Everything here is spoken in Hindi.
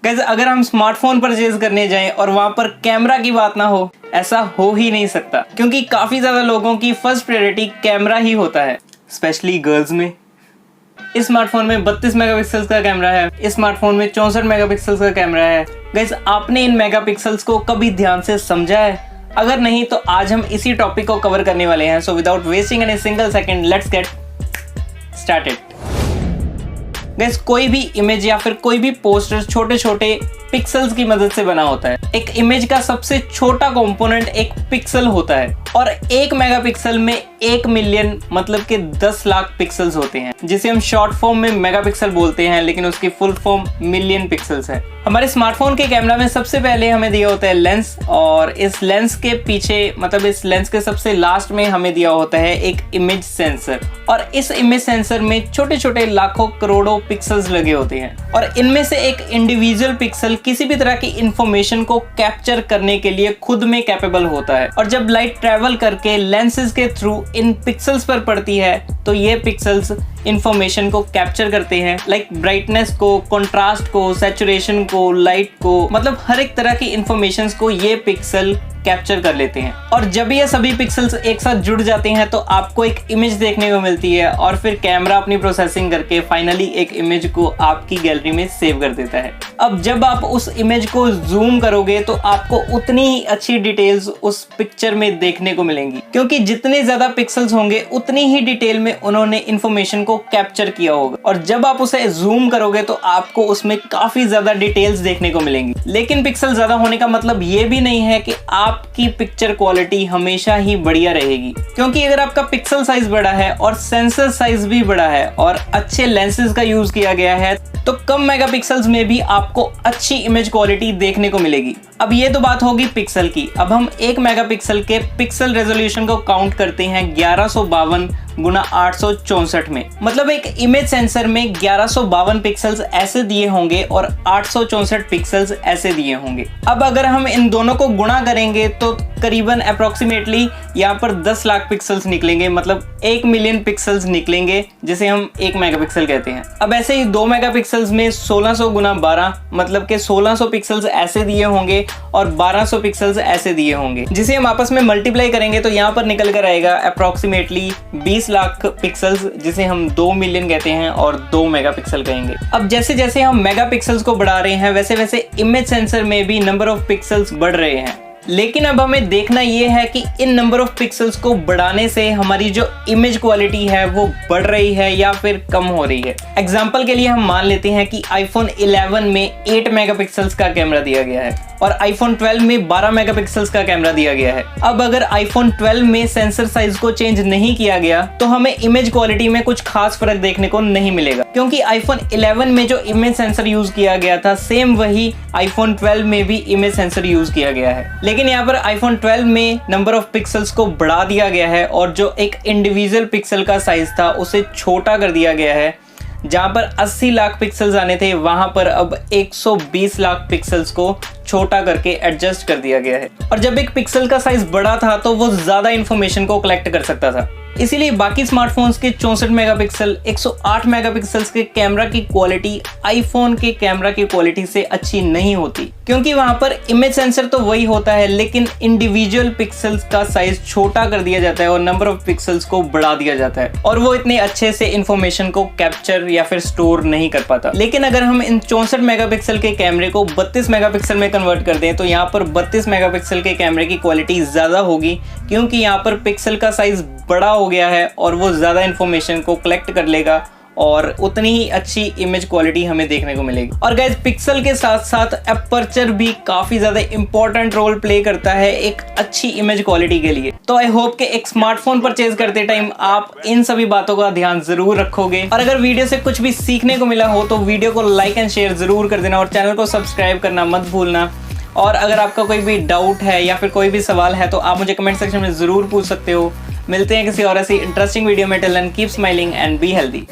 गाइस अगर हम स्मार्टफोन परचेज करने जाएं और वहां पर कैमरा की बात ना हो, ऐसा हो ही नहीं सकता, क्योंकि काफी ज्यादा लोगों की फर्स्ट प्रायोरिटी कैमरा ही होता है, स्पेशली गर्ल्स में। इस स्मार्टफोन में 32 मेगापिक्सल्स का कैमरा है, इस स्मार्टफोन में 64 मेगापिक्सल्स का कैमरा है। गाइस आपने इन मेगापिक्सल्स को कभी ध्यान से समझा है? अगर नहीं तो आज हम इसी टॉपिक को कवर करने वाले हैं। So without wasting any single second, let's get started. Guys कोई भी इमेज या फिर कोई भी पोस्टर छोटे छोटे पिक्सल्स की मदद से बना होता है। एक इमेज का सबसे छोटा कंपोनेंट एक पिक्सल होता है और 1 मेगापिक्सल में 1 मिलियन मतलब के 10 लाख पिक्सल्स होते हैं, जिसे हम शॉर्ट फॉर्म में मेगापिक्सल बोलते हैं, लेकिन उसकी फुल फॉर्म मिलियन पिक्सल्स है। हमारे स्मार्टफोन के कैमरा में सबसे पहले हमें दिया होता है लेंस, और इस लेंस के पीछे मतलब इस लेंस के सबसे लास्ट में हमें दिया होता है एक इमेज सेंसर, और इस इमेज सेंसर में छोटे छोटे लाखों करोड़ों पिक्सल्स लगे होते हैं, और इनमें से एक इंडिविजुअल पिक्सल किसी भी तरह की इंफॉर्मेशन को कैप्चर करने के लिए खुद में कैपेबल होता है। और जब लाइट ट्रेवल करके लेंसेज के थ्रू इन पिक्सल्स पर पड़ती है तो ये पिक्सल्स इंफॉर्मेशन को कैप्चर करते हैं, लाइक ब्राइटनेस को, कंट्रास्ट को, सैचुरेशन को, लाइट को, मतलब हर एक तरह की इंफॉर्मेशंस को ये पिक्सल कैप्चर कर लेते हैं। और जब ये सभी पिक्सल्स एक साथ जुड़ जाते हैं तो आपको एक इमेज देखने को मिलती है, और फिर कैमरा अपनी प्रोसेसिंग करके फाइनली एक इमेज को आपकी गैलरी में सेव कर देता है। अब जब आप उस इमेज को जूम करोगे तो आपको उतनी ही अच्छी डिटेल्स उस पिक्चर में देखने को मिलेंगी, क्योंकि जितने ज्यादा पिक्सल्स होंगे उतनी ही डिटेल में उन्होंने इंफॉर्मेशन को कैप्चर किया होगा, और जब आप उसे जूम करोगे तो आपको उसमें काफी ज्यादा डिटेल्स देखने को मिलेंगी। लेकिन पिक्सल ज्यादा होने का मतलब ये भी नहीं है कि आपकी पिक्चर क्वालिटी हमेशा ही बढ़िया रहेगी, क्योंकि अगर आपका पिक्सल साइज बड़ा है और सेंसर साइज भी बड़ा है और अच्छे लेंसेज का यूज किया गया है तो कम मेगापिक्सल्स में भी आपको अच्छी इमेज क्वालिटी देखने को मिलेगी। अब ये तो बात होगी पिक्सल की। अब हम 1 मेगापिक्सल के पिक्सल रेजोल्यूशन को काउंट करते हैं 1152 गुना 864 में, मतलब एक इमेज सेंसर में 1152 पिक्सल्स ऐसे दिए होंगे और 864 पिक्सल्स ऐसे दिए होंगे। अब अगर हम इन दोनों को गुणा करेंगे तो करीबन अप्रोक्सीमेटली यहाँ पर 10 लाख पिक्सल्स निकलेंगे, मतलब 1 मिलियन पिक्सल्स निकलेंगे, जिसे हम 1 मेगापिक्सल कहते हैं। अब ऐसे ही 2 मेगापिक्सल्स में 1600 गुना 12 मतलब के 1600 पिक्सल्स ऐसे दिए होंगे और 1200 पिक्सल्स ऐसे दिए होंगे, जिसे हम आपस में मल्टीप्लाई करेंगे तो यहाँ पर निकल कर आएगा अप्रोक्सीमेटली 20 लाख पिक्सल्स, जिसे हम 2 मिलियन कहते हैं और 2 मेगापिक्सल कहेंगे। अब जैसे जैसे हम मेगापिक्सल्स को बढ़ा रहे हैं वैसे वैसे इमेज सेंसर में भी नंबर ऑफ पिक्सल्स बढ़ रहे हैं, लेकिन अब हमें देखना यह है कि इन नंबर ऑफ पिक्सल्स को बढ़ाने से हमारी जो इमेज क्वालिटी है वो बढ़ रही है या फिर कम हो रही है। एग्जांपल के लिए हम मान लेते हैं कि आईफोन 11 में 8 मेगापिक्सल्स का कैमरा दिया गया है और आईफोन 12 में 12 मेगापिक्सल्स का कैमरा दिया गया है। अब अगर आईफोन 12 में सेंसर साइज को चेंज नहीं किया गया तो हमें इमेज क्वालिटी में कुछ खास फर्क देखने को नहीं मिलेगा, क्योंकि आईफोन 11 में जो इमेज सेंसर यूज किया गया था सेम वही आईफोन 12 में भी इमेज सेंसर यूज किया गया है। लेकिन यहाँ पर आईफोन 12 में नंबर ऑफ पिक्सल्स को बढ़ा दिया गया है और जो एक इंडिविजुअल पिक्सल का साइज था उसे छोटा कर दिया गया है। जहां पर 80 लाख पिक्सल्स आने थे वहां पर अब 120 लाख पिक्सल्स को छोटा करके एडजस्ट कर दिया गया है। और जब एक पिक्सल का साइज बड़ा था तो वो ज्यादा इंफॉर्मेशन को कलेक्ट कर सकता था, इसीलिए बाकी स्मार्टफोन्स के 64 मेगापिक्सल 108 मेगापिक्सल्स के कैमरा की क्वालिटी आईफोन के कैमरा की क्वालिटी से अच्छी नहीं होती, क्योंकि वहां पर इमेज सेंसर तो वही होता है लेकिन इंडिविजुअल पिक्सल्स का साइज छोटा कर दिया जाता है और नंबर ऑफ पिक्सल्स को बढ़ा दिया जाता है, और वो इतने अच्छे से इंफॉर्मेशन को कैप्चर या फिर स्टोर नहीं कर पाता। लेकिन अगर हम इन 64 मेगापिक्सल के कैमरे को 32 मेगापिक्सल में कन्वर्ट कर दें तो यहाँ पर 32 मेगापिक्सल के कैमरे की क्वालिटी ज्यादा होगी, क्योंकि यहाँ पर पिक्सल का साइज बड़ा हो गया है और वो ज्यादा इंफॉर्मेशन को कलेक्ट कर लेगा और उतनी ही अच्छी इमेज क्वालिटी हमें देखने को मिलेगी। और गाइस पिक्सल के साथ साथ अपर्चर भी काफी ज्यादा इंपॉर्टेंट रोल प्ले करता है एक अच्छी इमेज क्वालिटी के लिए। तो आई होप कि एक स्मार्टफोन परचेज करते टाइम आप इन सभी बातों का ध्यान जरूर रखोगे, और अगर वीडियो से कुछ भी सीखने को मिला हो तो वीडियो को लाइक एंड शेयर जरूर कर देना और चैनल को सब्सक्राइब करना मत भूलना। और अगर आपका कोई भी डाउट है या फिर कोई भी सवाल है तो आप मुझे कमेंट सेक्शन में जरूर पूछ सकते हो। मिलते हैं किसी और ऐसी इंटरेस्टिंग वीडियो में। Till then keep smiling and be healthy.